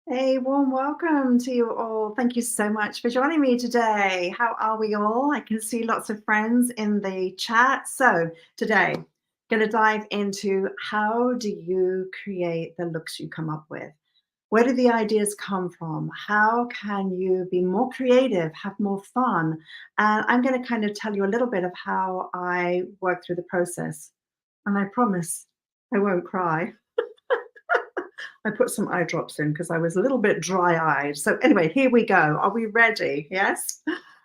Hey, warm welcome to you all. Thank you so much for joining me today. How are we all? I can see lots of friends in the chat. So today, going to dive into how do you create the looks you come up with? Where do the ideas come from? How can you be more creative, have more fun? And I'm going to kind of tell you a little bit of how I work through the process. And I promise I won't cry. I put some eye drops in because I was a little bit dry-eyed. So anyway, here we go. Are we ready? Yes?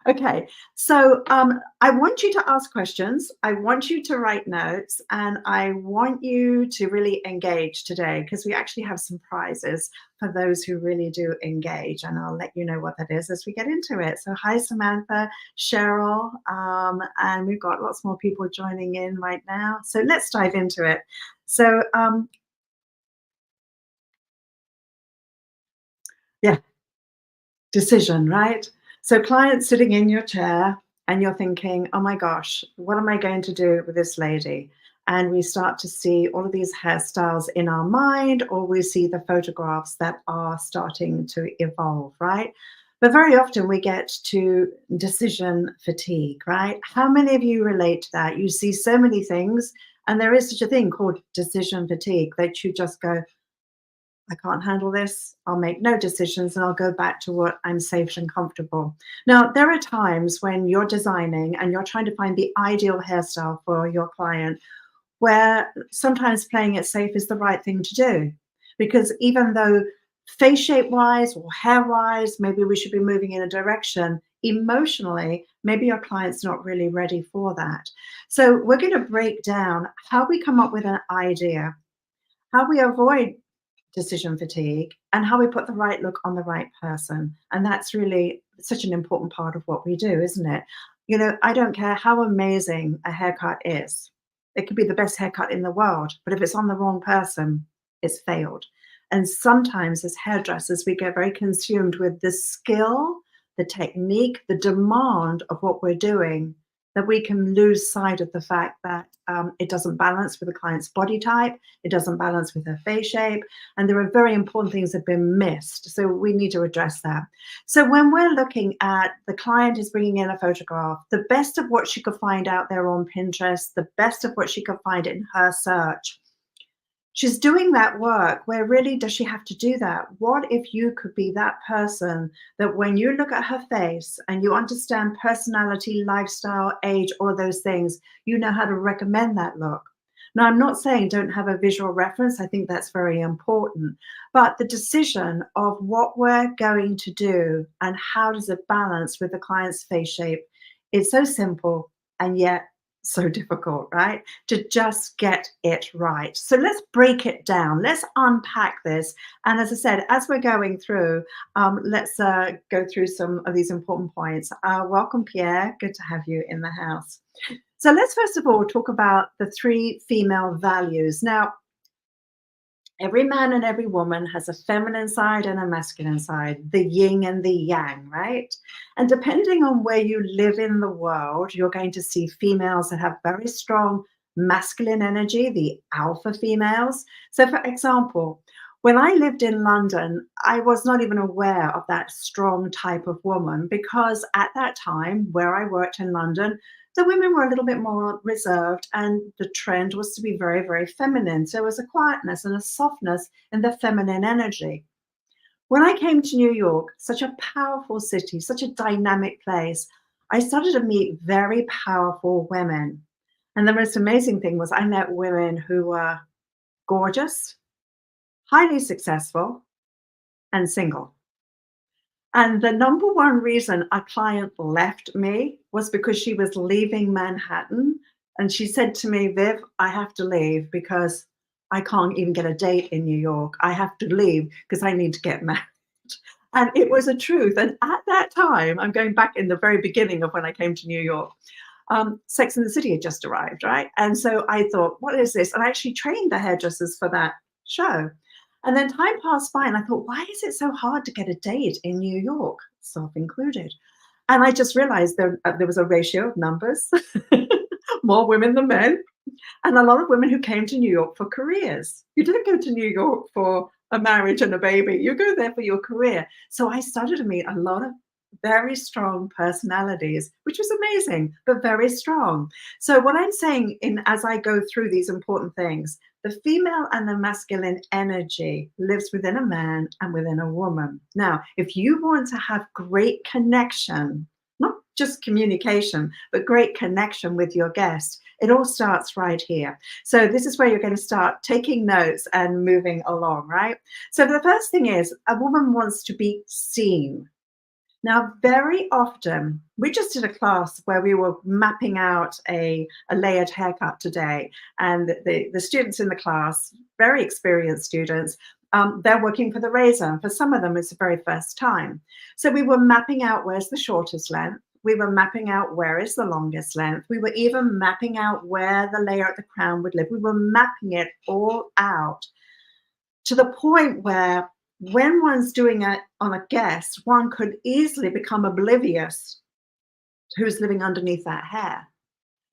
Okay. So I want you to ask questions. I want you to write notes, and I want you to really engage today because we actually have some prizes for those who really do engage, and I'll let you know what that is as we get into it. So hi, Samantha, Cheryl, and we've got lots more people joining in right now. So let's dive into it. So yeah, decision, right? So, client sitting in your chair and you're thinking, oh my gosh, what am I going to do with this lady? And we start to see all of these hairstyles in our mind, or we see the photographs that are starting to evolve, right? But very often we get to decision fatigue, right? How many of you relate to that? You see so many things, and there is such a thing called decision fatigue that you just go, I can't handle this. I'll make no decisions and I'll go back to what I'm safe and comfortable. Now, there are times when you're designing and you're trying to find the ideal hairstyle for your client where sometimes playing it safe is the right thing to do. Because even though face shape wise or hair wise, maybe we should be moving in a direction, emotionally, maybe your client's not really ready for that. So, we're going to break down how we come up with an idea, how we avoid decision fatigue, and how we put the right look on the right person. And that's really such an important part of what we do, isn't it? You know, I don't care how amazing a haircut is. It could be the best haircut in the world, but if it's on the wrong person, it's failed. And sometimes as hairdressers, we get very consumed with the skill, the technique, the demand of what we're doing, that we can lose sight of the fact that it doesn't balance with the client's body type, it doesn't balance with her face shape, and there are very important things that have been missed. So we need to address that. So when we're looking at the client is bringing in a photograph, the best of what she could find out there on Pinterest, the best of what she could find in her search, she's doing that work. Where really does she have to do that? What if you could be that person that when you look at her face and you understand personality, lifestyle, age, all of those things, you know how to recommend that look? Now, I'm not saying don't have a visual reference. I think that's very important. But the decision of what we're going to do and how does it balance with the client's face shape is so simple and yet so difficult, right? To just get it right. So let's break it down. Let's unpack this. And as I said, as we're going through, let's go through some of these important points. Welcome, Pierre. Good to have you in the house. So let's first of all talk about the three female values. Now, every man and every woman has a feminine side and a masculine side, the yin and the yang, right? And depending on where you live in the world, you're going to see females that have very strong masculine energy, the alpha females. So, for example, when I lived in London, I was not even aware of that strong type of woman because at that time, where I worked in London, the women were a little bit more reserved and the trend was to be very, very feminine. So there was a quietness and a softness in the feminine energy. When I came to New York, such a powerful city, such a dynamic place, I started to meet very powerful women. And the most amazing thing was I met women who were gorgeous, highly successful, and single. And the number one reason a client left me was because she was leaving Manhattan. And she said to me, Viv, I have to leave because I can't even get a date in New York. I have to leave because I need to get married. And it was a truth. And at that time, I'm going back in the very beginning of when I came to New York, Sex and the City had just arrived, right? And so I thought, what is this? And I actually trained the hairdressers for that show. And then time passed by and I thought, why is it so hard to get a date in New York, self included? And I just realized there was a ratio of numbers, more women than men, and a lot of women who came to New York for careers. You didn't go to New York for a marriage and a baby. You go there for your career. So I started to meet a lot of very strong personalities, which was amazing, but very strong. So what I'm saying in as I go through these important things, the female and the masculine energy lives within a man and within a woman. Now, if you want to have great connection, not just communication, but great connection with your guest, it all starts right here. So this is where you're going to start taking notes and moving along, right? So the first thing is a woman wants to be seen. Now, very often, we just did a class where we were mapping out a layered haircut today. And the students in the class, very experienced students, they're working for the razor. And for some of them, it's the very first time. So we were mapping out where's the shortest length. We were mapping out where is the longest length. We were even mapping out where the layer at the crown would live. We were mapping it all out to the point where when one's doing it on a guest, one could easily become oblivious to who's living underneath that hair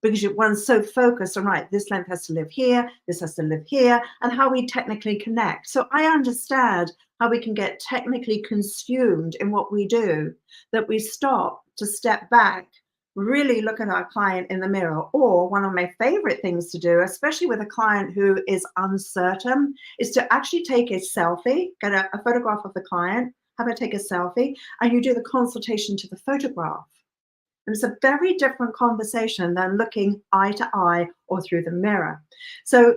because one's so focused on, right, this length has to live here, this has to live here, and how we technically connect. So I understand how we can get technically consumed in what we do, that we stop to step back, really look at our client in the mirror. Or one of my favorite things to do, especially with a client who is uncertain, is to actually take a selfie, get a photograph of the client, have her take a selfie, and you do the consultation to the photograph. And it's a very different conversation than looking eye to eye or through the mirror. So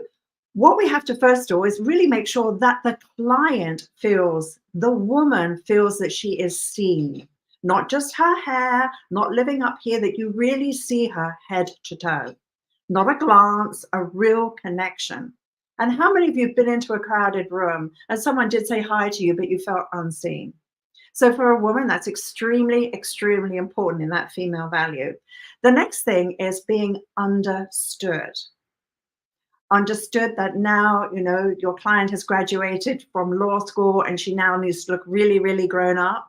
what we have to first do is really make sure that the client feels, the woman feels that she is seen. Not just her hair, not living up here, that you really see her head to toe. Not a glance, a real connection. And how many of you have been into a crowded room and someone did say hi to you, but you felt unseen? So for a woman, that's extremely, extremely important in that female value. The next thing is being understood. Understood that now, you know, your client has graduated from law school and she now needs to look really, really grown up.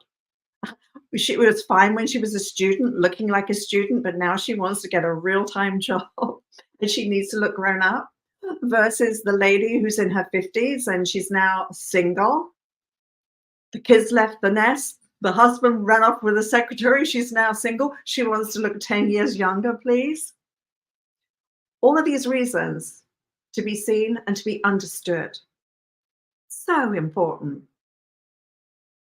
She was fine when she was a student, looking like a student, but now she wants to get a real-time job and she needs to look grown up, versus the lady who's in her 50s and she's now single. The kids left the nest. The husband ran off with a secretary. She's now single. She wants to look 10 years younger, please. All of these reasons to be seen and to be understood. So important.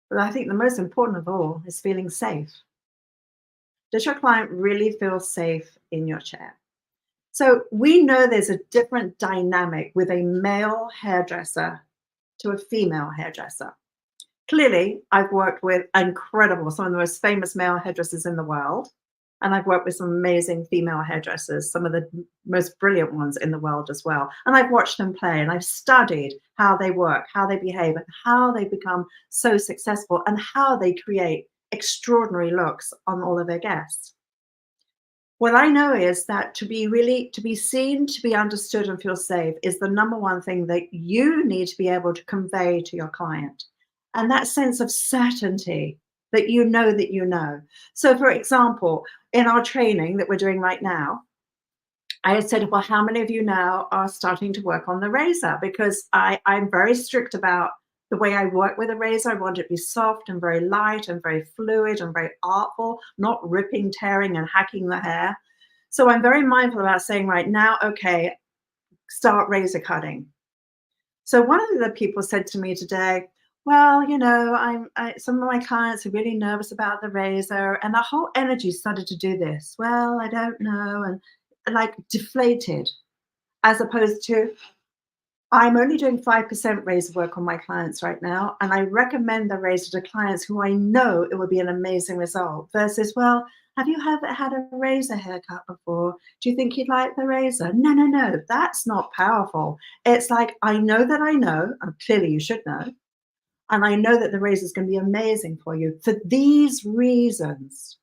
But I think the most important of all is feeling safe. Does your client really feel safe in your chair? So we know there's a different dynamic with a male hairdresser to a female hairdresser. Clearly, I've worked with some of the most famous male hairdressers in the world. And I've worked with some amazing female hairdressers, some of the most brilliant ones in the world as well. And I've watched them play and I've studied how they work, how they behave, and how they become so successful and how they create extraordinary looks on all of their guests. What I know is that to be seen, to be understood and feel safe is the number one thing that you need to be able to convey to your client. And that sense of certainty that you know that you know. So for example, in our training that we're doing right now, I had said, well, how many of you now are starting to work on the razor? Because I'm very strict about the way I work with a razor. I want it to be soft and very light and very fluid and very artful, not ripping, tearing and hacking the hair. So I'm very mindful about saying right now, okay, start razor cutting. So one of the people said to me today, well, you know, some of my clients are really nervous about the razor, and the whole energy started to do this. Well, I don't know, and like deflated, as opposed to, I'm only doing 5% razor work on my clients right now, and I recommend the razor to clients who I know it would be an amazing result, versus, well, have you ever had a razor haircut before? Do you think you'd like the razor? No, no, no, that's not powerful. It's like, I know that I know, and clearly you should know, and I know that the razor is going to be amazing for you for these reasons.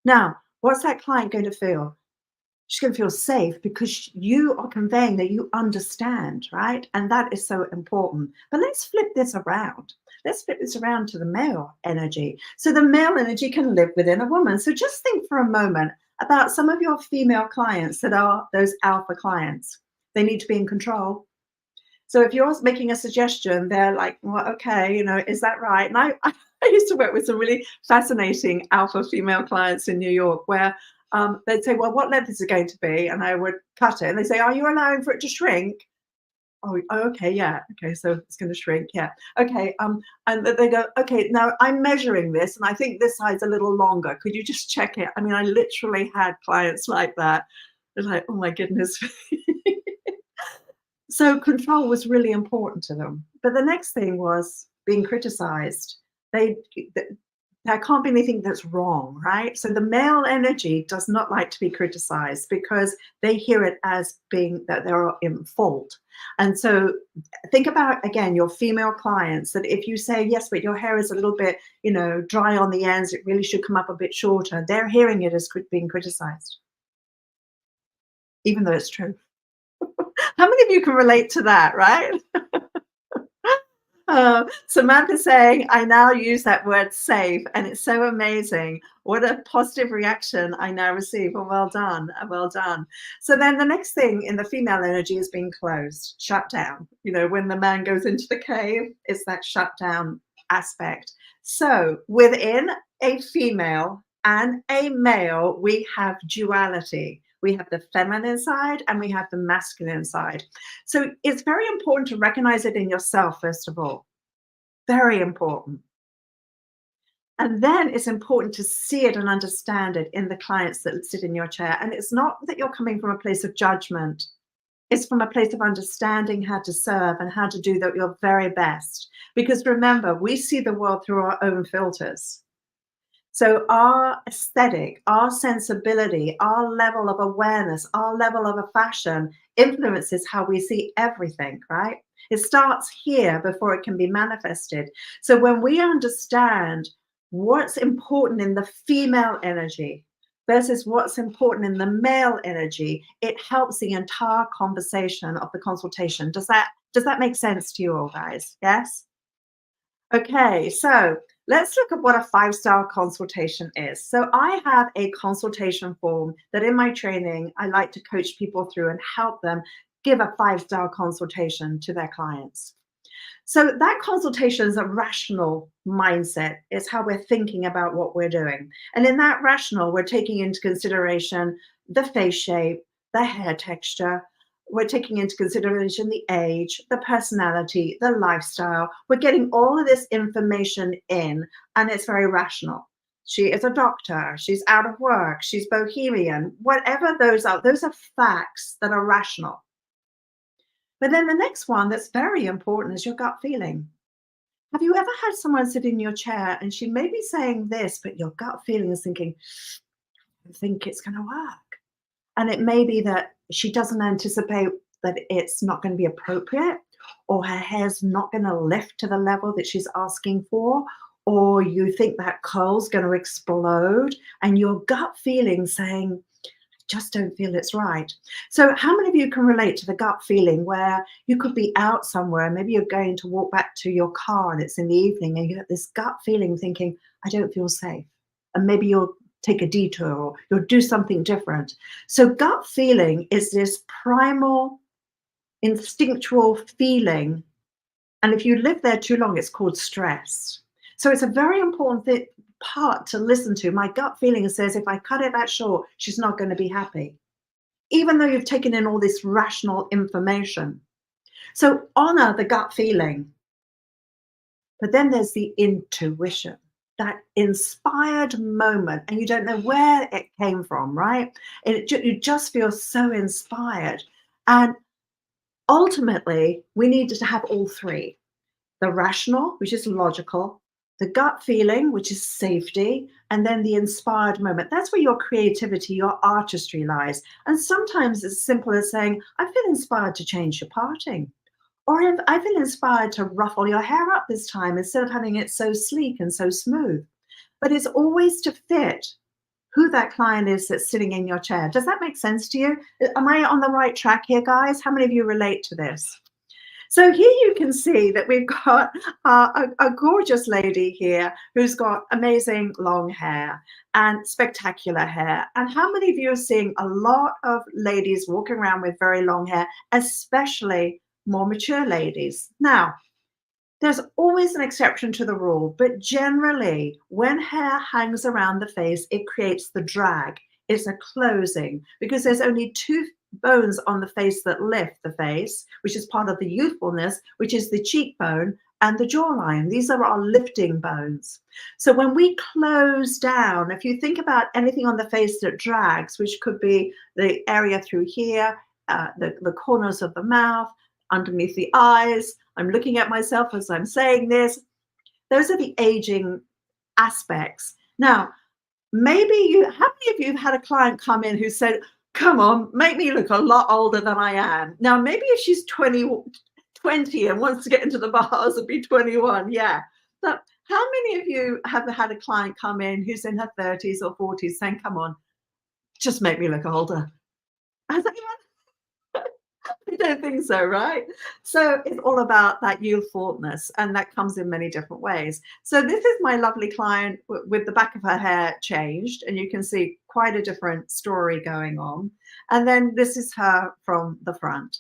Now, what's that client going to feel? She's going to feel safe because you are conveying that you understand, right? And that is so important. But let's flip this around. Let's flip this around to the male energy. So the male energy can live within a woman. So just think for a moment about some of your female clients that are those alpha clients. They need to be in control. So if you're making a suggestion, they're like, well, okay, is that right? And I used to work with some really fascinating alpha female clients in New York where they'd say, well, what length is it going to be? And I would cut it. And they say, are you allowing for it to shrink? Oh, okay, yeah. Okay, so it's going to shrink. Yeah. Okay. And they go, okay, now I'm measuring this and I think this side's a little longer. Could you just check it? I mean, I literally had clients like that. They're like, oh my goodness. So control was really important to them. But the next thing was being criticized. They there can't be anything that's wrong, right? So the male energy does not like to be criticized because they hear it as being that they're in fault. And so think about, again, your female clients, that if you say, yes, but your hair is a little bit, dry on the ends, it really should come up a bit shorter, they're hearing it as being criticized, even though it's true. How many of you can relate to that, right? Samantha saying, I now use that word safe, and it's so amazing. What a positive reaction I now receive. Oh, well done. Well done. So then the next thing in the female energy is being closed, shut down. When the man goes into the cave, it's that shut down aspect. So within a female and a male, we have duality. We have the feminine side and we have the masculine side. So it's very important to recognize it in yourself, first of all. Very important. And then it's important to see it and understand it in the clients that sit in your chair. And it's not that you're coming from a place of judgment. It's from a place of understanding how to serve and how to do your very best. Because remember, we see the world through our own filters. So our aesthetic, our sensibility, our level of awareness, our level of a fashion influences how we see everything, right? It starts here before it can be manifested. So when we understand what's important in the female energy versus what's important in the male energy, it helps the entire conversation of the consultation. Does that make sense to you all, guys? Yes? Okay, so let's look at what a 5-star consultation is. So I have a consultation form that in my training, I like to coach people through and help them give a 5-star consultation to their clients. So that consultation is a rational mindset. It's how we're thinking about what we're doing. And in that rational, we're taking into consideration the face shape, the hair texture. We're taking into consideration the age, the personality, the lifestyle. We're getting all of this information in, and it's very rational. She is a doctor. She's out of work. She's bohemian. Whatever those are facts that are rational. But then the next one that's very important is your gut feeling. Have you ever had someone sit in your chair and she may be saying this, but your gut feeling is thinking, I think it's going to work. And it may be that she doesn't anticipate that it's not going to be appropriate, or her hair's not going to lift to the level that she's asking for, or you think that curl's going to explode, and your gut feeling saying, just don't feel it's right. So how many of you can relate to the gut feeling where you could be out somewhere, maybe you're going to walk back to your car and it's in the evening and you get this gut feeling thinking, I don't feel safe. And maybe you'll take a detour or you'll do something different. So gut feeling is this primal, instinctual feeling. And if you live there too long, it's called stress. So it's a very important part to listen to. My gut feeling says if I cut it that short, she's not going to be happy, even though you've taken in all this rational information. So honor the gut feeling. But then there's the intuition, that inspired moment, and you don't know where it came from, right? You just feel so inspired. And ultimately, we need to have all three: the rational, which is logical, the gut feeling, which is safety, and then the inspired moment. That's where your creativity, your artistry lies. And sometimes it's as simple as saying, I feel inspired to change your parting. Or if I feel inspired to ruffle your hair up this time instead of having it so sleek and so smooth. But it's always to fit who that client is that's sitting in your chair. Does that make sense to you? Am I on the right track here, guys? How many of you relate to this? So here you can see that we've got a gorgeous lady here who's got amazing long hair and spectacular hair. And how many of you are seeing a lot of ladies walking around with very long hair, especially more mature ladies. Now, there's always an exception to the rule, but generally, when hair hangs around the face, it creates the drag. It's a closing because there's only two bones on the face that lift the face, which is part of the youthfulness, which is the cheekbone and the jawline. These are our lifting bones. So when we close down, if you think about anything on the face that drags, which could be the area through here, the corners of the mouth, underneath the eyes. I'm looking at myself as I'm saying this. Those are the aging aspects. Now, maybe how many of you have had a client come in who said, come on, make me look a lot older than I am? Now, maybe if she's 20 and wants to get into the bars and be 21, yeah. But how many of you have had a client come in who's in her 30s or 40s saying, come on, just make me look older? Has anyone? I don't think so, right? So it's all about that youthfulness, and that comes in many different ways. So this is my lovely client with the back of her hair changed, and you can see quite a different story going on. And then this is her from the front.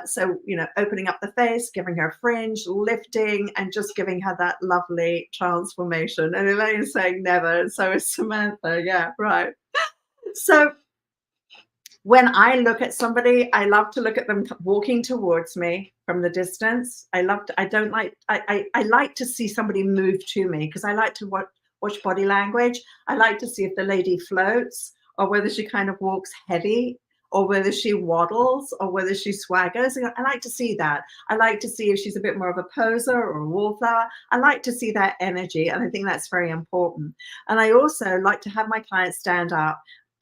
So, you know, opening up the face, giving her fringe, lifting, and just giving her that lovely transformation. And Elaine's saying never, and so is Samantha. Yeah, right. So when I look at somebody, I love to look at them walking towards me from the distance. I like to see somebody move to me because I like to watch body language. I like to see if the lady floats or whether she kind of walks heavy or whether she waddles or whether she swaggers. I like to see that. I like to see if she's a bit more of a poser or a wallflower. I like to see that energy, and I think that's very important. And I also like to have my clients stand up.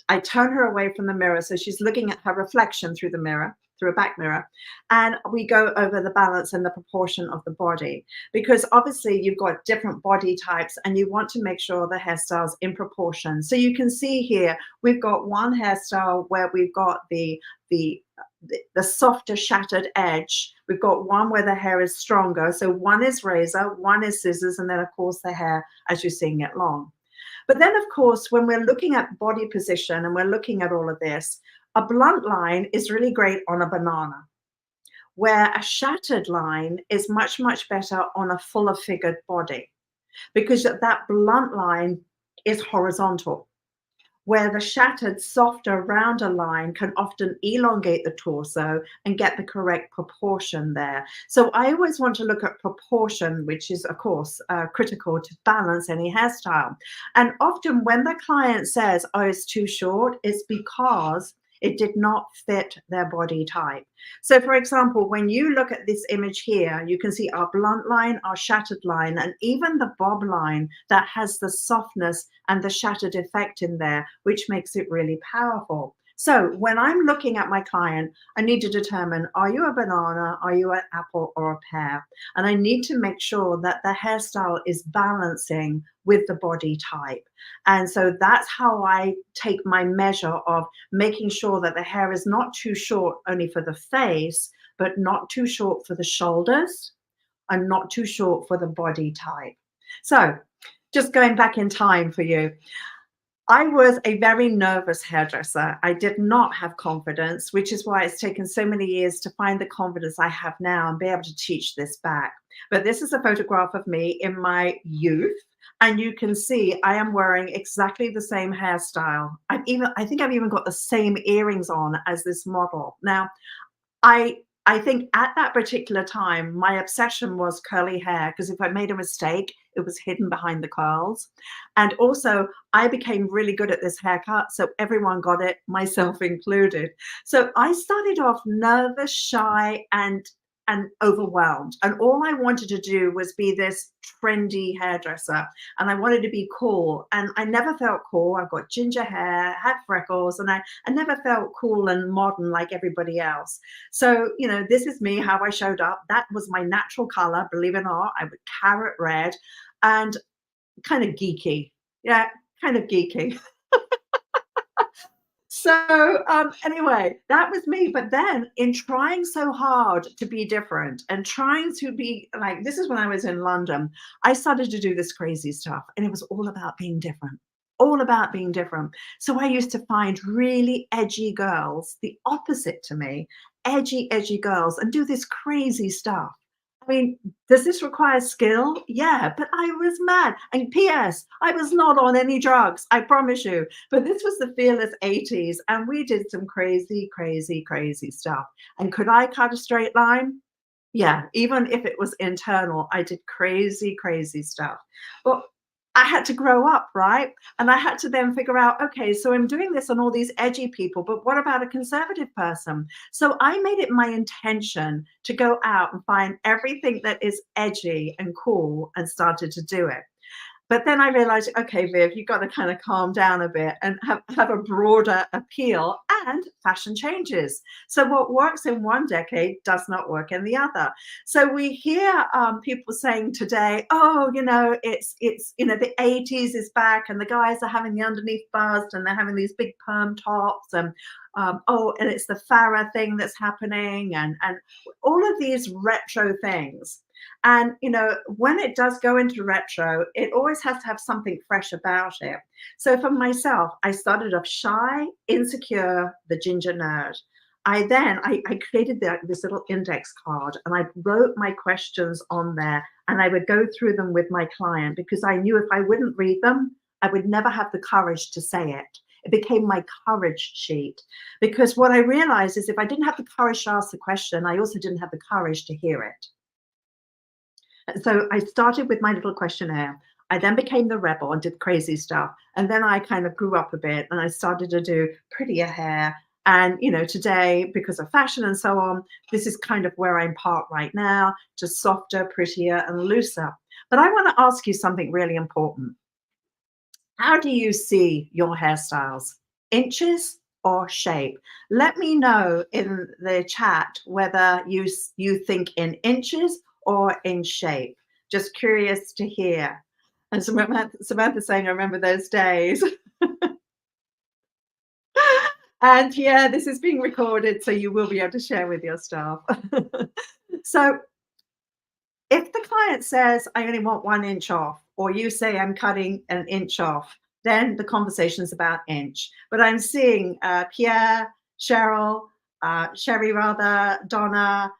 I turn her away from the mirror so she's looking at her reflection through the mirror, through a back mirror, and we go over the balance and the proportion of the body, because obviously you've got different body types and you want to make sure the hairstyle's in proportion. So you can see here we've got one hairstyle where we've got the softer shattered edge. We've got one where the hair is stronger. So one is razor, one is scissors, and then of course the hair as you're seeing it long. But then, of course, when we're looking at body position and we're looking at all of this, a blunt line is really great on a banana, where a shattered line is much, much better on a fuller figured body, because that blunt line is horizontal, where the shattered, softer, rounder line can often elongate the torso and get the correct proportion there. So I always want to look at proportion, which is, of course, critical to balance any hairstyle. And often when the client says, oh, it's too short, it's because it did not fit their body type. So for example, when you look at this image here, you can see our blunt line, our shattered line, and even the bob line that has the softness and the shattered effect in there, which makes it really powerful. So when I'm looking at my client, I need to determine, are you a banana, are you an apple or a pear? And I need to make sure that the hairstyle is balancing with the body type. And so that's how I take my measure of making sure that the hair is not too short only for the face, but not too short for the shoulders and not too short for the body type. So just going back in time for you. I was a very nervous hairdresser. I did not have confidence, which is why it's taken so many years to find the confidence I have now and be able to teach this back. But this is a photograph of me in my youth. And you can see I am wearing exactly the same hairstyle. I think I've even got the same earrings on as this model. Now, I think at that particular time, my obsession was curly hair, because if I made a mistake, it was hidden behind the curls. And also, I became really good at this haircut, so everyone got it, myself included. So I started off nervous, shy, and overwhelmed. And all I wanted to do was be this trendy hairdresser. And I wanted to be cool. And I never felt cool. I've got ginger hair, had freckles, and I never felt cool and modern like everybody else. So, you know, this is me, how I showed up. That was my natural color, believe it or not. I was carrot red and kind of geeky. Yeah, kind of geeky. So anyway, that was me. But then in trying so hard to be different and trying to be like, this is when I was in London, I started to do this crazy stuff. And it was all about being different, all about being different. So I used to find really edgy girls, the opposite to me, edgy girls and do this crazy stuff. I mean, does this require skill? Yeah, but I was mad. And P.S., I was not on any drugs, I promise you. But this was the fearless 80s, and we did some crazy stuff. And could I cut a straight line? Yeah, even if it was internal, I did crazy stuff. But I had to grow up, right? And I had to then figure out, okay, so I'm doing this on all these edgy people, but what about a conservative person? So I made it my intention to go out and find everything that is edgy and cool and started to do it. But then I realized, okay, Viv, you've got to kind of calm down a bit and have a broader appeal, and fashion changes. So what works in one decade does not work in the other. So we hear people saying today, oh, it's the 80s is back and the guys are having the underneath bust and they're having these big perm tops, and and it's the Farrah thing that's happening, and all of these retro things. And, when it does go into retro, it always has to have something fresh about it. So for myself, I started off shy, insecure, the ginger nerd. I created this little index card, and I wrote my questions on there, and I would go through them with my client, because I knew if I wouldn't read them, I would never have the courage to say it. It became my courage sheet, because what I realized is if I didn't have the courage to ask the question, I also didn't have the courage to hear it. So I started with my little questionnaire. I then became the rebel and did crazy stuff. And then I kind of grew up a bit and I started to do prettier hair. And, today, because of fashion and so on, this is kind of where I'm parked right now, just softer, prettier, and looser. But I want to ask you something really important. How do you see your hairstyles? Inches or shape? Let me know in the chat whether you think in inches or in shape. Just curious to hear. And Samantha saying, I remember those days. And yeah, this is being recorded, so you will be able to share with your staff. So if the client says, I only want 1 inch off, or you say I'm cutting an inch off, then the conversation is about inch. But I'm seeing Pierre, Cheryl, Sherry rather, Donna,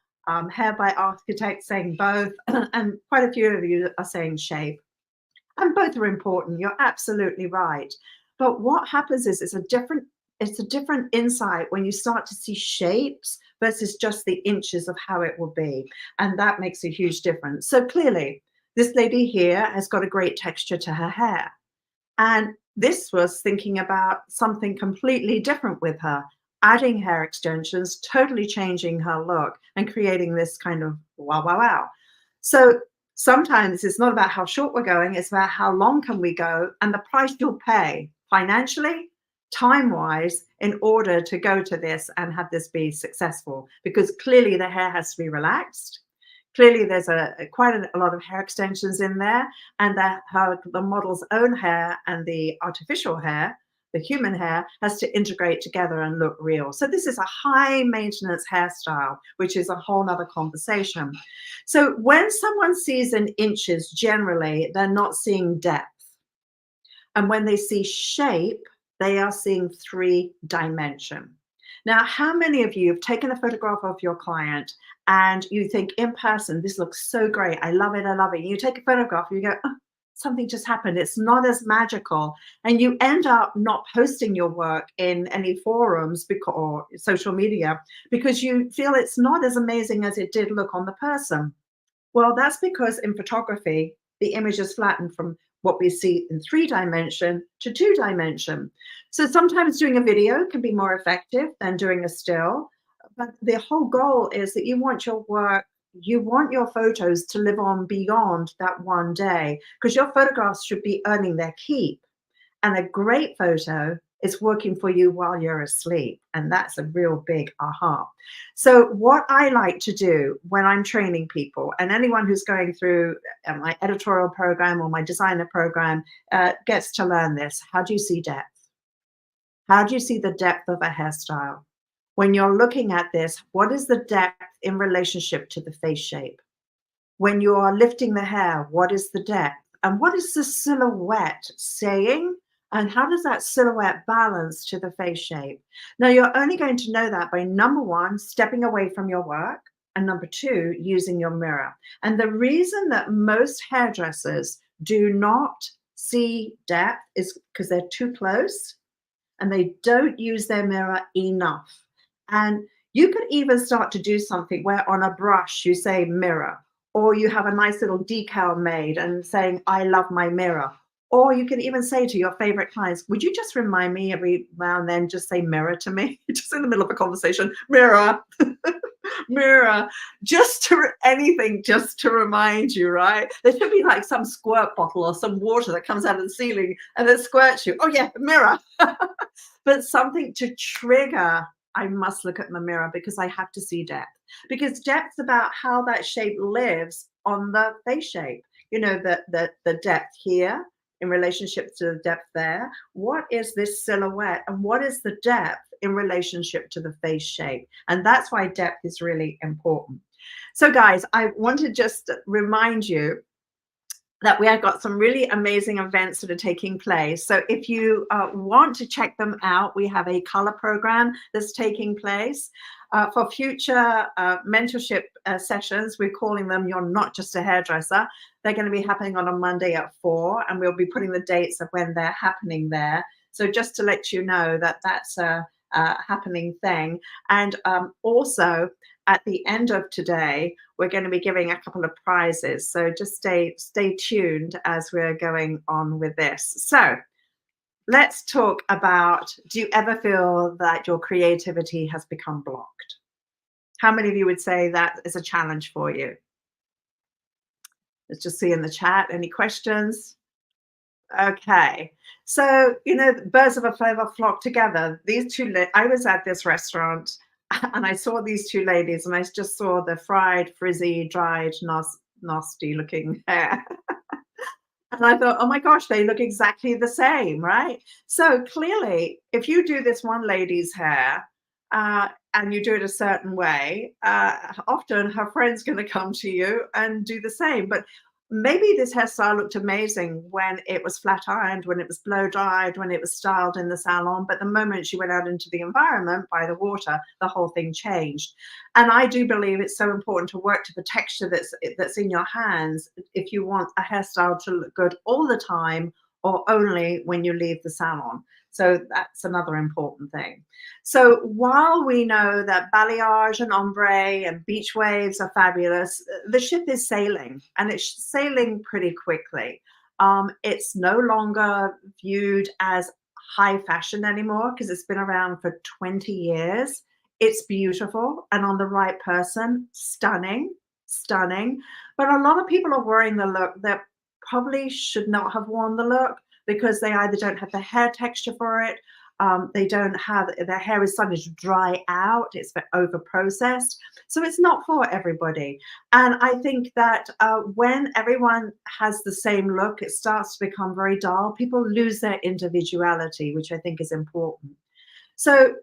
Hair by Architect saying both, and quite a few of you are saying shape. And both are important. You're absolutely right. But what happens is it's a different insight when you start to see shapes versus just the inches of how it will be. And that makes a huge difference. So clearly, this lady here has got a great texture to her hair. And this was thinking about something completely different with her, adding hair extensions, totally changing her look and creating this kind of wow. So sometimes it's not about how short we're going, it's about how long can we go and the price you'll pay financially, time-wise, in order to go to this and have this be successful. Because clearly the hair has to be relaxed. Clearly there's quite a lot of hair extensions in there, and the model's own hair and the artificial hair, the human hair, has to integrate together and look real. So this is a high maintenance hairstyle, which is a whole nother conversation. So when someone sees in inches, generally, they're not seeing depth. And when they see shape, they are seeing 3-dimension. Now, how many of you have taken a photograph of your client and you think in person, this looks so great, I love it. You take a photograph and you go, oh, something just happened. It's not as magical. And you end up not posting your work in any forums or social media because you feel it's not as amazing as it did look on the person. Well, that's because in photography, the image is flattened from what we see in 3-dimension to 2-dimension. So sometimes doing a video can be more effective than doing a still. But the whole goal is that you want your work, you want your photos to live on beyond that one day, because your photographs should be earning their keep. And a great photo is working for you while you're asleep. And that's a real big aha. So what I like to do when I'm training people, and anyone who's going through my editorial program or my designer program gets to learn this. How do you see depth? How do you see the depth of a hairstyle? When you're looking at this, what is the depth in relationship to the face shape? When you are lifting the hair, what is the depth? And what is the silhouette saying And how does that silhouette balance to the face shape? Now, you're only going to know that by number one, stepping away from your work, and number two, using your mirror. And the reason that most hairdressers do not see depth is because they're too close and they don't use their mirror enough. And you could even start to do something where on a brush you say mirror, or you have a nice little decal made and saying, I love my mirror. Or you can even say to your favorite clients, would you just remind me every now and then, just say mirror to me, just in the middle of a conversation, mirror, mirror, just to anything, just to remind you, right? There should be like some squirt bottle or some water that comes out of the ceiling and then squirts you. Oh yeah, mirror. But something to trigger, I must look at my mirror because I have to see depth. Because depth's about how that shape lives on the face shape. You know, the depth here in relationship to the depth there. What is this silhouette and what is the depth in relationship to the face shape? And that's why depth is really important. So guys, I want to just remind you that we have got some really amazing events that are taking place. So if you want to check them out, we have a color program that's taking place. For future mentorship sessions, we're calling them You're Not Just a Hairdresser. They're going to be happening on a Monday at 4, and we'll be putting the dates of when they're happening there. So just to let you know that that's a happening thing. And also, at the end of today, we're going to be giving a couple of prizes. So just stay tuned as we're going on with this. So let's talk about, do you ever feel that your creativity has become blocked? How many of you would say that is a challenge for you? Let's just see in the chat. Any questions? Okay. So, you know, birds of a feather flock together. These two, I was at this restaurant and I saw these two ladies and I just saw the fried, frizzy, dried, nasty looking hair. And I thought, oh my gosh, they look exactly the same, right? So clearly, if you do this one lady's hair and you do it a certain way, often her friend's going to come to you and do the same. But maybe this hairstyle looked amazing when it was flat ironed, when it was blow dried, when it was styled in the salon. But the moment she went out into the environment by the water, the whole thing changed. And I do believe it's so important to work to the texture that's in your hands if you want a hairstyle to look good all the time or only when you leave the salon. So that's another important thing. So while we know that balayage and ombre and beach waves are fabulous, the ship is sailing and it's sailing pretty quickly. It's no longer viewed as high fashion anymore because it's been around for 20 years. It's beautiful and on the right person, stunning, stunning. But a lot of people are wearing the look that probably should not have worn the look because they either don't have the hair texture for it, they don't have, their hair is starting to dry out, it's over processed. So it's not for everybody. And I think that when everyone has the same look, it starts to become very dull. People lose their individuality, which I think is important. So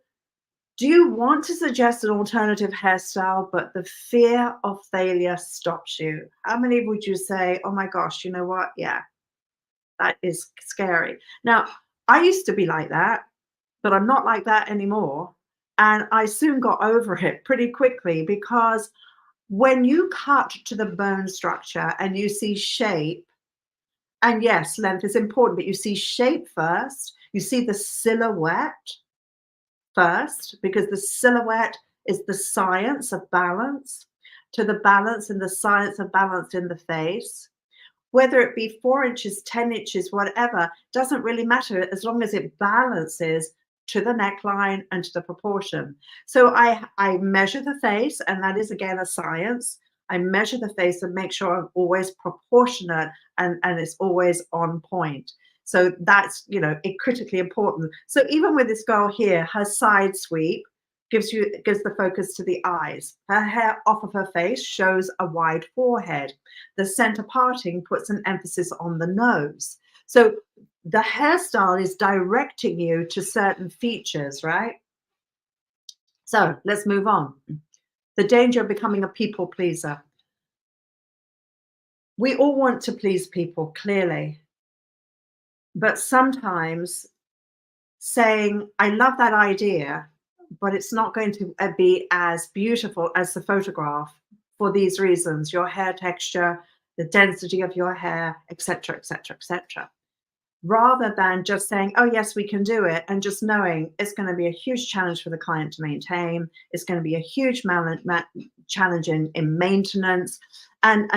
do you want to suggest an alternative hairstyle, but the fear of failure stops you? How many would you say, oh my gosh, you know what? Yeah, that is scary. Now, I used to be like that, but I'm not like that anymore. And I soon got over it pretty quickly because when you cut to the bone structure and you see shape, and yes, length is important, but you see shape first, you see the silhouette first, because the silhouette is the science of balance, to the balance and the science of balance in the face. Whether it be 4 inches, 10 inches, whatever, doesn't really matter as long as it balances to the neckline and to the proportion. So I measure the face, and that is again a science. I measure the face and make sure I'm always proportionate and it's always on point. So that's, you know, critically important. So even with this girl here, her side sweep gives the focus to the eyes. Her hair off of her face shows a wide forehead. The center parting puts an emphasis on the nose. So the hairstyle is directing you to certain features, right? So let's move on. The danger of becoming a people pleaser. We all want to please people, clearly. But sometimes saying, I love that idea, but it's not going to be as beautiful as the photograph for these reasons, your hair texture, the density of your hair, etc., etc., etc. Rather than just saying, oh, yes, we can do it, and just knowing it's going to be a huge challenge for the client to maintain. It's going to be a huge challenge in maintenance and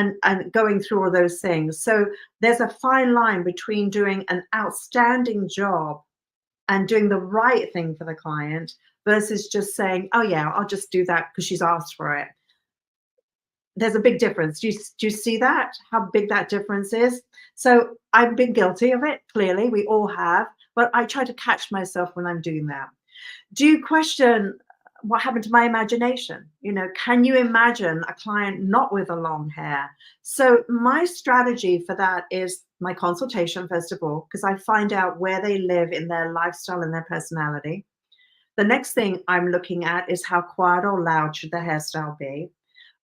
going through all those things. So there's a fine line between doing an outstanding job and doing the right thing for the client versus just saying, oh, yeah, I'll just do that because she's asked for it. There's a big difference. Do you see that? How big that difference is? So I've been guilty of it, clearly. We all have. But I try to catch myself when I'm doing that. Do you question what happened to my imagination? You know, can you imagine a client not with a long hair? So my strategy for that is my consultation, first of all, because I find out where they live in their lifestyle and their personality. The next thing I'm looking at is how quiet or loud should the hairstyle be.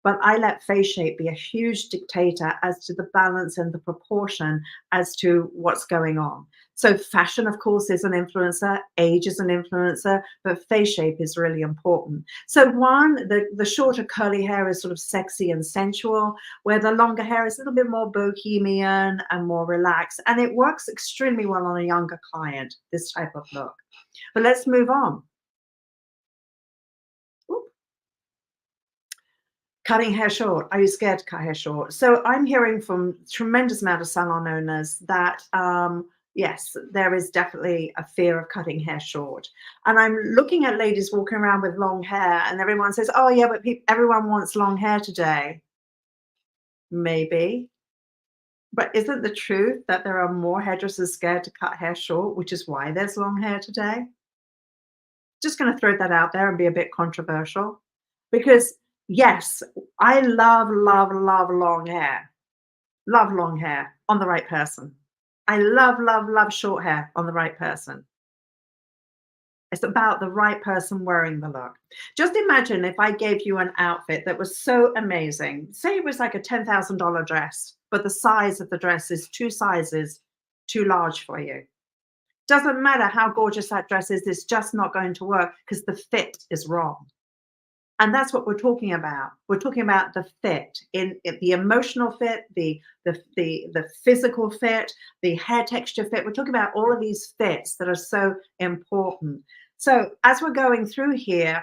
But I let face shape be a huge dictator as to the balance and the proportion as to what's going on. So fashion, of course, is an influencer, age is an influencer, but face shape is really important. So one, the shorter curly hair is sort of sexy and sensual, where the longer hair is a little bit more bohemian and more relaxed. And it works extremely well on a younger client, this type of look. But let's move on. Cutting hair short. Are you scared to cut hair short? So I'm hearing from tremendous amount of salon owners that yes, there is definitely a fear of cutting hair short. And I'm looking at ladies walking around with long hair, and everyone says, "Oh yeah, but everyone wants long hair today." Maybe, but isn't the truth that there are more hairdressers scared to cut hair short, which is why there's long hair today? Just going to throw that out there and be a bit controversial, because yes, I love, love, love long hair. Love long hair on the right person. I love, love, love short hair on the right person. It's about the right person wearing the look. Just imagine if I gave you an outfit that was so amazing. Say it was like a $10,000 dress, but the size of the dress is two sizes too large for you. Doesn't matter how gorgeous that dress is, it's just not going to work because the fit is wrong. And that's what we're talking about. We're talking about the fit in the emotional fit, the physical fit, the hair texture fit. We're talking about all of these fits that are so important. So as we're going through here,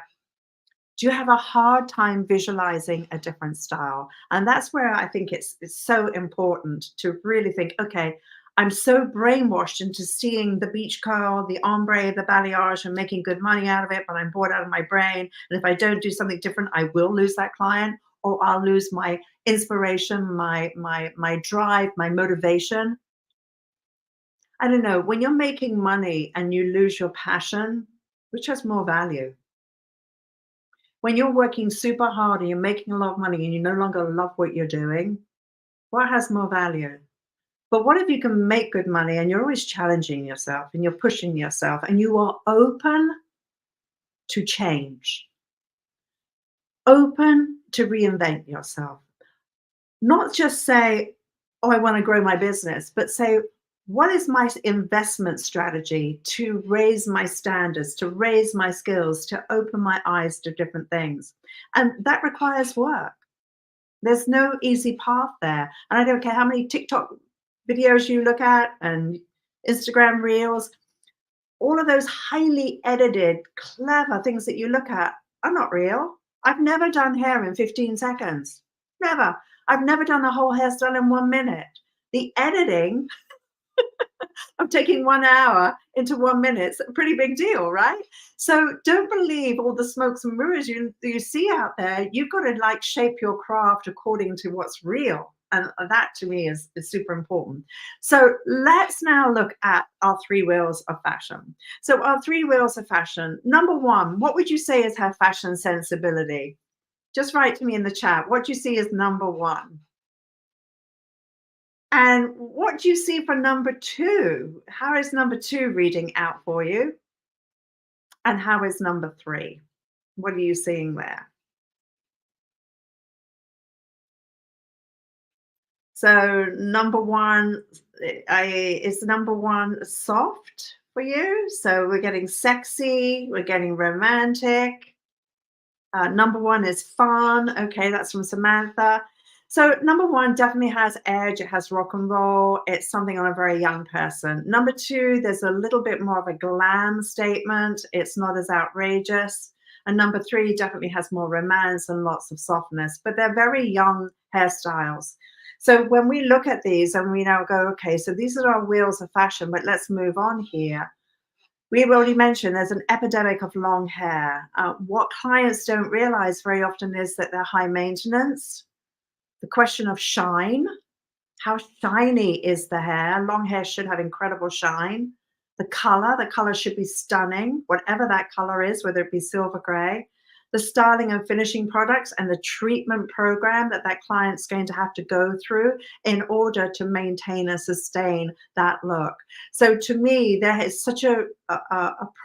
do you have a hard time visualizing a different style? And that's where I think it's so important to really think, okay, I'm so brainwashed into seeing the beach curl, the ombre, the balayage, and making good money out of it, but I'm bored out of my brain. And if I don't do something different, I will lose that client, or I'll lose my inspiration, my drive, my motivation. I don't know. When you're making money and you lose your passion, which has more value? When you're working super hard and you're making a lot of money and you no longer love what you're doing, what has more value? But what if you can make good money and you're always challenging yourself and you're pushing yourself and you are open to change, open to reinvent yourself? Not just say, oh, I want to grow my business, but say, what is my investment strategy to raise my standards, to raise my skills, to open my eyes to different things? And that requires work. There's no easy path there. And I don't care how many TikTok videos you look at and Instagram reels, all of those highly edited, clever things that you look at are not real. I've never done hair in 15 seconds. Never. I've never done a whole hairstyle in 1 minute. The editing of taking 1 hour into 1 minute is a pretty big deal, right? So don't believe all the smokes and mirrors you see out there. You've got to like shape your craft according to what's real. And that to me is super important. So let's now look at our three wheels of fashion. So our three wheels of fashion. Number one, what would you say is her fashion sensibility? Just write to me in the chat. What do you see as number one? And what do you see for number two? How is number two reading out for you? And how is number three? What are you seeing there? So number one, is number one soft for you? So we're getting sexy, we're getting romantic. Number one is fun. Okay, that's from Samantha. So number one definitely has edge. It has rock and roll. It's something on a very young person. Number two, there's a little bit more of a glam statement. It's not as outrageous. And number three definitely has more romance and lots of softness, but they're very young hairstyles. So when we look at these and we now go, okay, so these are our wheels of fashion, but let's move on here. We've already mentioned there's an epidemic of long hair. What clients don't realize very often is that they're high maintenance. The question of shine, how shiny is the hair? Long hair should have incredible shine. The color should be stunning, whatever that color is, whether it be silver gray. The styling and finishing products and the treatment program that that client's going to have to go through in order to maintain and sustain that look. So to me, there is such a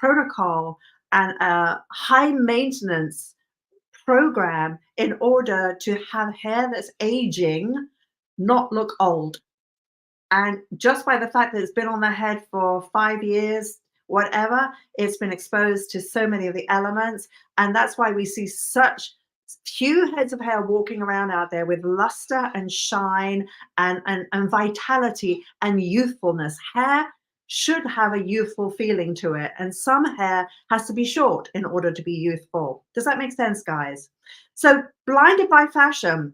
protocol and a high maintenance program in order to have hair that's aging not look old. And just by the fact that it's been on the head for 5 years, whatever, it's been exposed to so many of the elements. And that's why we see such few heads of hair walking around out there with luster and shine and vitality and youthfulness. Hair should have a youthful feeling to it. And some hair has to be short in order to be youthful. Does that make sense, guys? So, blinded by fashion.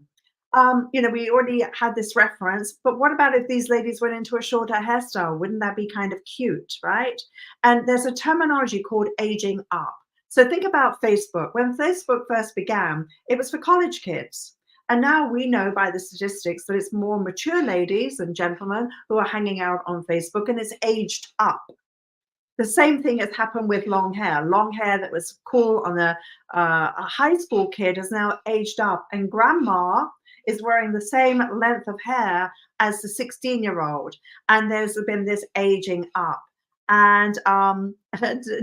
We already had this reference, but what about if these ladies went into a shorter hairstyle? Wouldn't that be kind of cute, right? And there's a terminology called aging up. So think about Facebook. When Facebook first began, it was for college kids. And now we know by the statistics that it's more mature ladies and gentlemen who are hanging out on Facebook, and it's aged up. The same thing has happened with long hair. Long hair that was cool on a high school kid has now aged up, and grandma is wearing the same length of hair as the 16-year-old. And there's been this aging up. And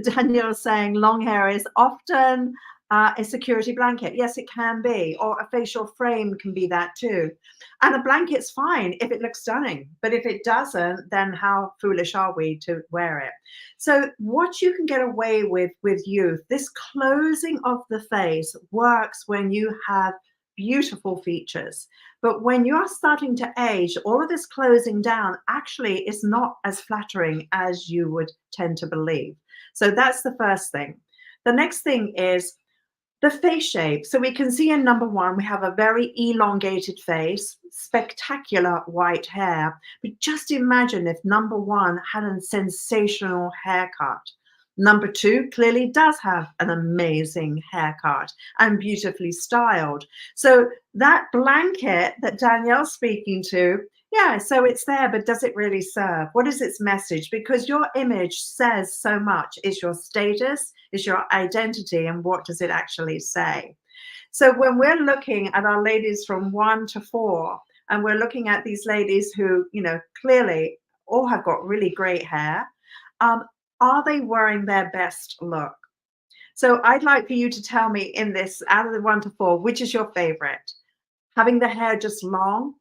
Daniel's saying long hair is often a security blanket. Yes, it can be. Or a facial frame can be that too. And a blanket's fine if it looks stunning. But if it doesn't, then how foolish are we to wear it? So what you can get away with youth, this closing of the face works when you have beautiful features. But when you are starting to age, all of this closing down actually is not as flattering as you would tend to believe. So that's the first thing. The next thing is the face shape. So we can see in number one, we have a very elongated face, spectacular white hair. But just imagine if number one had a sensational haircut. Number two clearly does have an amazing haircut and beautifully styled. So that blanket that Danielle's speaking to, yeah, so it's there, but does it really serve? What is its message? Because your image says so much. It's your status, it's your identity, and what does it actually say? So when we're looking at our ladies from 1 to 4, and we're looking at these ladies who, clearly all have got really great hair, are they wearing their best look? So I'd like for you to tell me in this, out of the 1 to 4, which is your favorite? Having the hair just long,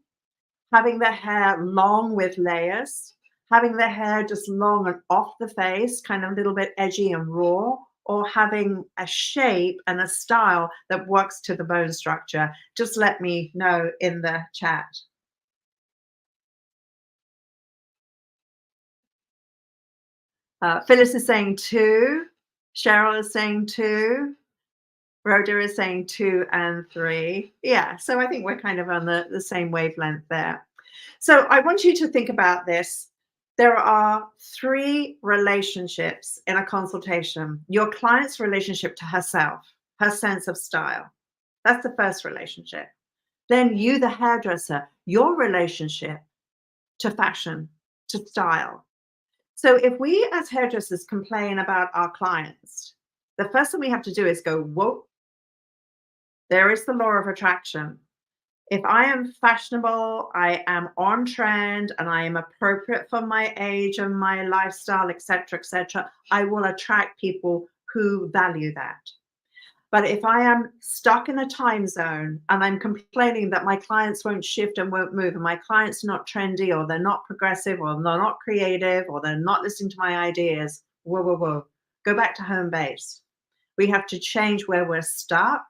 having the hair long with layers, having the hair just long and off the face, kind of a little bit edgy and raw, or having a shape and a style that works to the bone structure? Just let me know in the chat. Phyllis is saying 2. Cheryl is saying 2. Rhoda is saying 2 and 3. Yeah, so I think we're kind of on the same wavelength there. So I want you to think about this. There are 3 relationships in a consultation. Your client's relationship to herself, her sense of style. That's the first relationship. Then you, the hairdresser, your relationship to fashion, to style. So if we as hairdressers complain about our clients, the first thing we have to do is go, whoa, there is the law of attraction. If I am fashionable, I am on trend, and I am appropriate for my age and my lifestyle, etc., etc., I will attract people who value that. But if I am stuck in a time zone and I'm complaining that my clients won't shift and won't move, and my clients are not trendy, or they're not progressive, or they're not creative, or they're not listening to my ideas, whoa, whoa, whoa, go back to home base. We have to change where we're stuck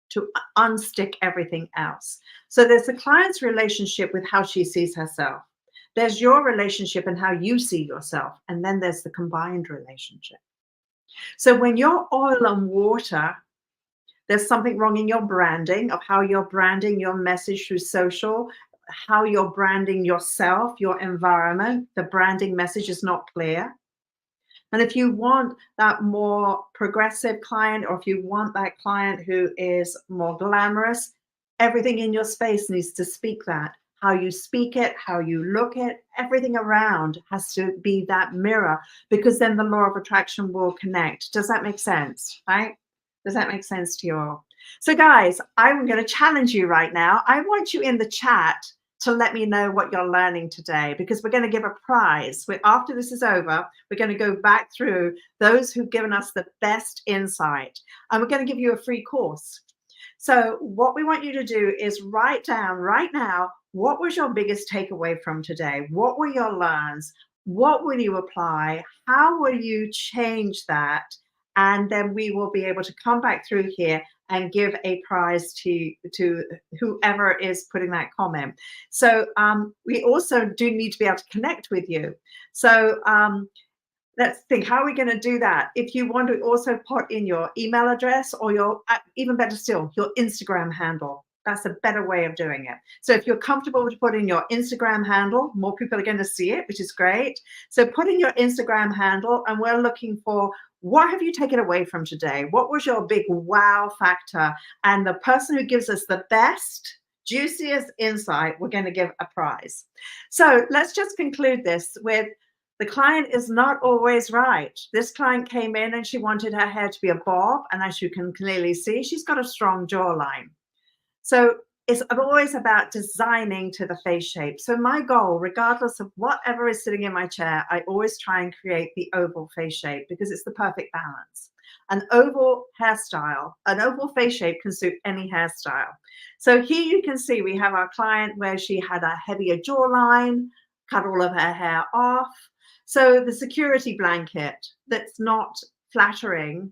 to unstick everything else. So there's the client's relationship with how she sees herself. There's your relationship and how you see yourself. And then there's the combined relationship. So when you're oil and water, there's something wrong in your branding, of how you're branding your message through social, how you're branding yourself, your environment. The branding message is not clear. And if you want that more progressive client, or if you want that client who is more glamorous, everything in your space needs to speak that. How you speak it, how you look it, everything around has to be that mirror, because then the law of attraction will connect. Does that make sense? Right? Does that make sense to you all? So guys, I'm going to challenge you right now. I want you in the chat to let me know what you're learning today, because we're going to give a prize. After this is over, we're going to go back through those who've given us the best insight, and we're going to give you a free course. So what we want you to do is write down right now, what was your biggest takeaway from today? What were your learns? What will you apply? How will you change that? And then we will be able to come back through here and give a prize to whoever is putting that comment. So we also do need to be able to connect with you. So let's think, how are we going to do that? If you want to also put in your email address, or your, even better still, your Instagram handle. That's a better way of doing it. So if you're comfortable to put in your Instagram handle, more people are going to see it, which is great. So put in your Instagram handle, and we're looking for, what have you taken away from today? What was your big wow factor? And the person who gives us the best, juiciest insight, we're going to give a prize. So let's just conclude this with, the client is not always right. This client came in and she wanted her hair to be a bob, and as you can clearly see, she's got a strong jawline. So it's always about designing to the face shape. So my goal, regardless of whatever is sitting in my chair, I always try and create the oval face shape, because it's the perfect balance. An oval hairstyle, an oval face shape can suit any hairstyle. So here you can see we have our client where she had a heavier jawline, cut all of her hair off. So the security blanket that's not flattering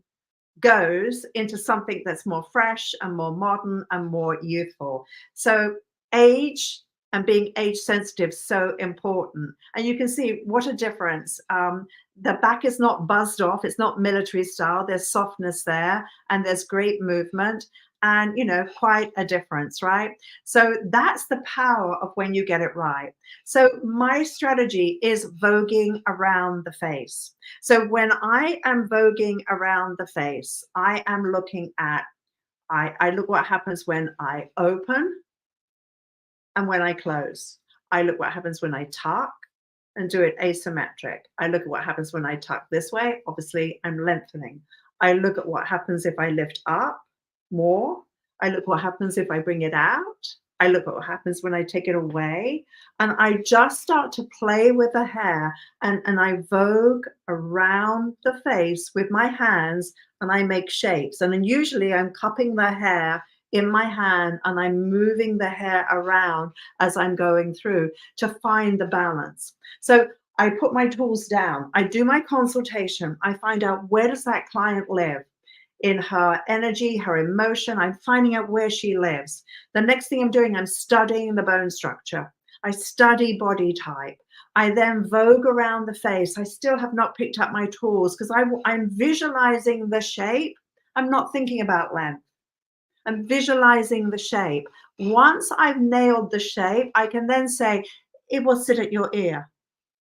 goes into something that's more fresh and more modern and more youthful. So age and being age sensitive is so important. And you can see what a difference. The back is not buzzed off. It's not military style. There's softness there, and there's great movement, and, you know, quite a difference, right? So that's the power of when you get it right. So my strategy is voguing around the face. So when I am voguing around the face, I am looking at, I look what happens when I open and when I close. I look what happens when I tuck and do it asymmetric. I look at what happens when I tuck this way. Obviously, I'm lengthening. I look at what happens if I lift up more. I look what happens if I bring it out. I look at what happens when I take it away. And I just start to play with the hair, and I vogue around the face with my hands, and I make shapes. And then usually I'm cupping the hair in my hand, and I'm moving the hair around as I'm going through to find the balance. So I put my tools down. I do my consultation. I find out, where does that client live? In her energy, her emotion. I'm finding out where she lives. The next thing I'm doing, I'm studying the bone structure. I study body type. I then vogue around the face. I still have not picked up my tools, because I'm visualizing the shape. I'm not thinking about length. I'm visualizing the shape. Once I've nailed the shape, I can then say, it will sit at your ear,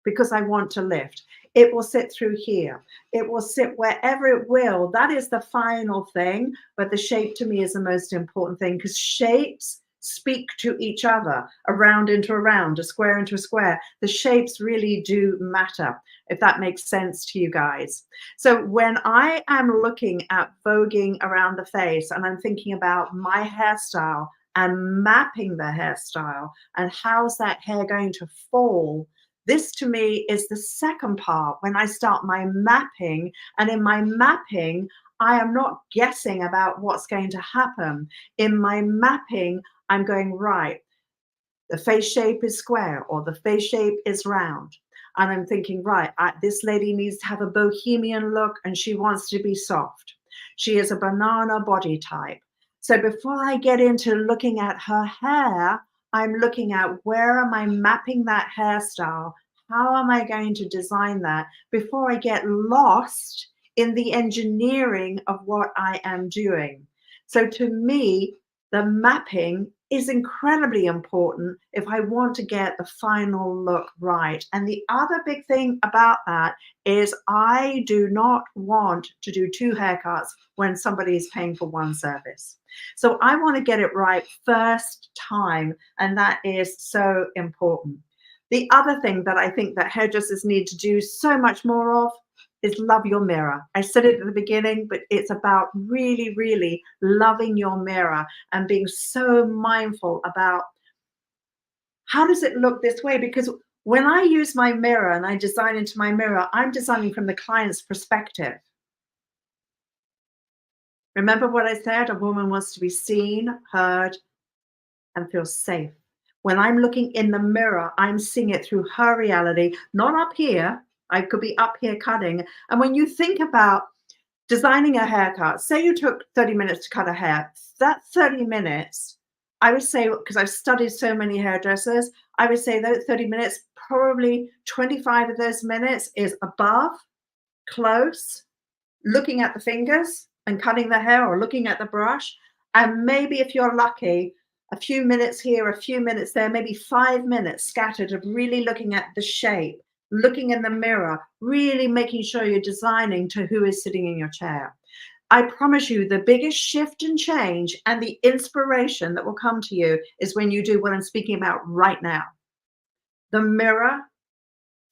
because I want to lift. It will sit through here. It will sit wherever it will. That is the final thing. But the shape to me is the most important thing, because shapes speak to each other. A round into a round, a square into a square. The shapes really do matter, if that makes sense to you guys. So when I am looking at voguing around the face, and I'm thinking about my hairstyle and mapping the hairstyle, and how's that hair going to fall, this to me is the second part, when I start my mapping. And in my mapping, I am not guessing about what's going to happen. In my mapping, I'm going, right, the face shape is square or the face shape is round. And I'm thinking, right, this lady needs to have a bohemian look and she wants to be soft. She is a banana body type. So before I get into looking at her hair, I'm looking at where am I mapping that hairstyle? How am I going to design that before I get lost in the engineering of what I am doing? So to me, the mapping is incredibly important if I want to get the final look right. And the other big thing about that is I do not want to do two haircuts when somebody is paying for one service. So I want to get it right first time, and that is so important. The other thing that I think that hairdressers need to do so much more of is love your mirror. I said it at the beginning, but it's about really, really loving your mirror and being so mindful about how does it look this way? Because when I use my mirror and I design into my mirror, I'm designing from the client's perspective. Remember what I said? A woman wants to be seen, heard, and feel safe. When I'm looking in the mirror, I'm seeing it through her reality, not up here. I could be up here cutting. And when you think about designing a haircut, say you took 30 minutes to cut a hair, that 30 minutes, I would say, because I've studied so many hairdressers, I would say those 30 minutes, probably 25 of those minutes is above, close, looking at the fingers and cutting the hair or looking at the brush. And maybe if you're lucky, a few minutes here, a few minutes there, maybe 5 minutes scattered of really looking at the shape, looking in the mirror, really making sure you're designing to who is sitting in your chair. I promise you the biggest shift and change and the inspiration that will come to you is when you do what I'm speaking about right now. The mirror,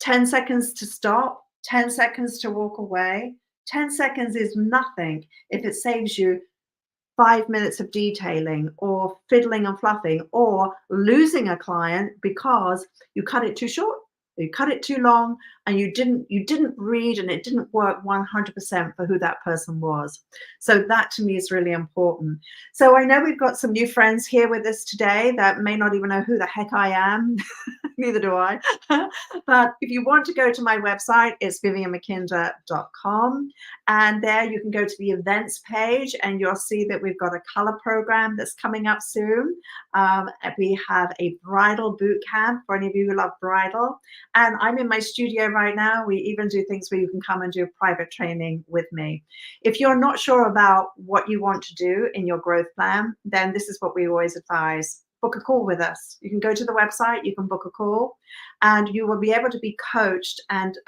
10 seconds to stop, 10 seconds to walk away. 10 seconds is nothing if it saves you 5 minutes of detailing or fiddling and fluffing or losing a client because you cut it too short, you cut it too long, and you didn't read and it didn't work 100% for who that person was. So that to me is really important. So I know we've got some new friends here with us today that may not even know who the heck I am. Neither do I. But if you want to go to my website, it's viviennemacinder.com. And there you can go to the events page and you'll see that we've got a color program that's coming up soon. We have a bridal boot camp for any of you who love bridal. And I'm in my studio right now. We even do things where you can come and do private training with me. If you're not sure about what you want to do in your growth plan, then this is what we always advise. Book a call with us. You can go to the website, you can book a call, and you will be able to be coached and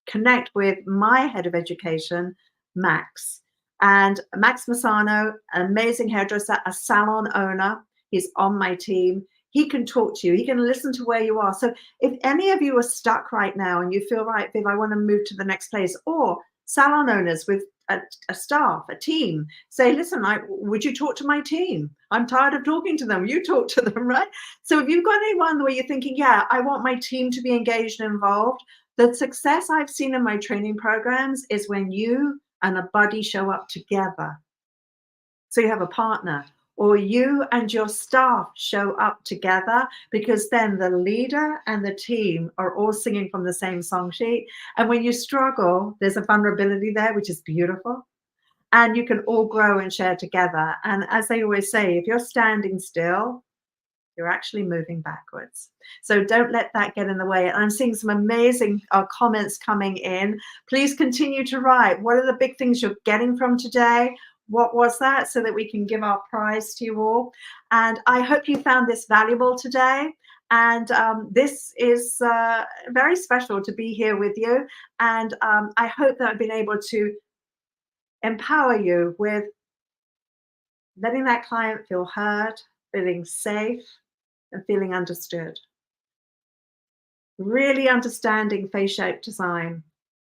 connect with my head of education, Max. And Max Massano, an amazing hairdresser, a salon owner. He's on my team. He can talk to you. He can listen to where you are. So if any of you are stuck right now and you feel, right, Viv, I want to move to the next place, or salon owners with a staff, a team, say, listen, would you talk to my team? I'm tired of talking to them. You talk to them, right? So if you've got anyone where you're thinking, yeah, I want my team to be engaged and involved, the success I've seen in my training programs is when you and a buddy show up together. So you have a partner, or you and your staff show up together, because then the leader and the team are all singing from the same song sheet. And when you struggle, there's a vulnerability there, which is beautiful. And you can all grow and share together. And as they always say, if you're standing still, you're actually moving backwards. So don't let that get in the way. And I'm seeing some amazing comments coming in. Please continue to write. What are the big things you're getting from today? What was that, so that we can give our prize to you all. And I hope you found this valuable today. And this is very special to be here with you. And I hope that I've been able to empower you with letting that client feel heard, feeling safe, and feeling understood. Really understanding face shape design,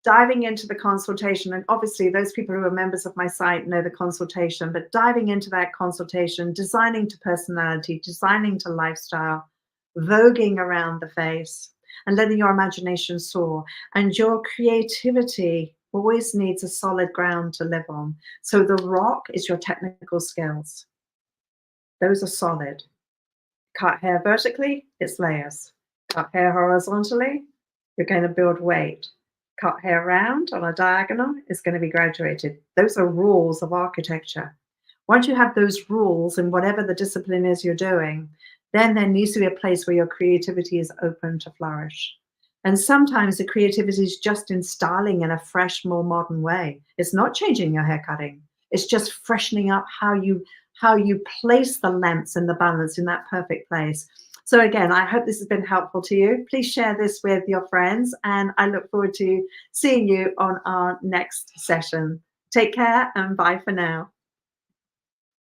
diving into the consultation, and obviously those people who are members of my site know the consultation, but diving into that consultation, designing to personality, designing to lifestyle, voguing around the face, and letting your imagination soar, and your creativity always needs a solid ground to live on. So the rock is your technical skills. Those are solid. Cut hair vertically, it's layers. Cut hair horizontally, you're going to build weight. Cut hair round on a diagonal, it's going to be graduated. Those are rules of architecture. Once you have those rules in whatever the discipline is you're doing, then there needs to be a place where your creativity is open to flourish. And sometimes the creativity is just in styling in a fresh, more modern way. It's not changing your hair cutting. It's just freshening up how you place the lengths and the balance in that perfect place. So again, I hope this has been helpful to you. Please share this with your friends, and I look forward to seeing you on our next session. Take care and bye for now.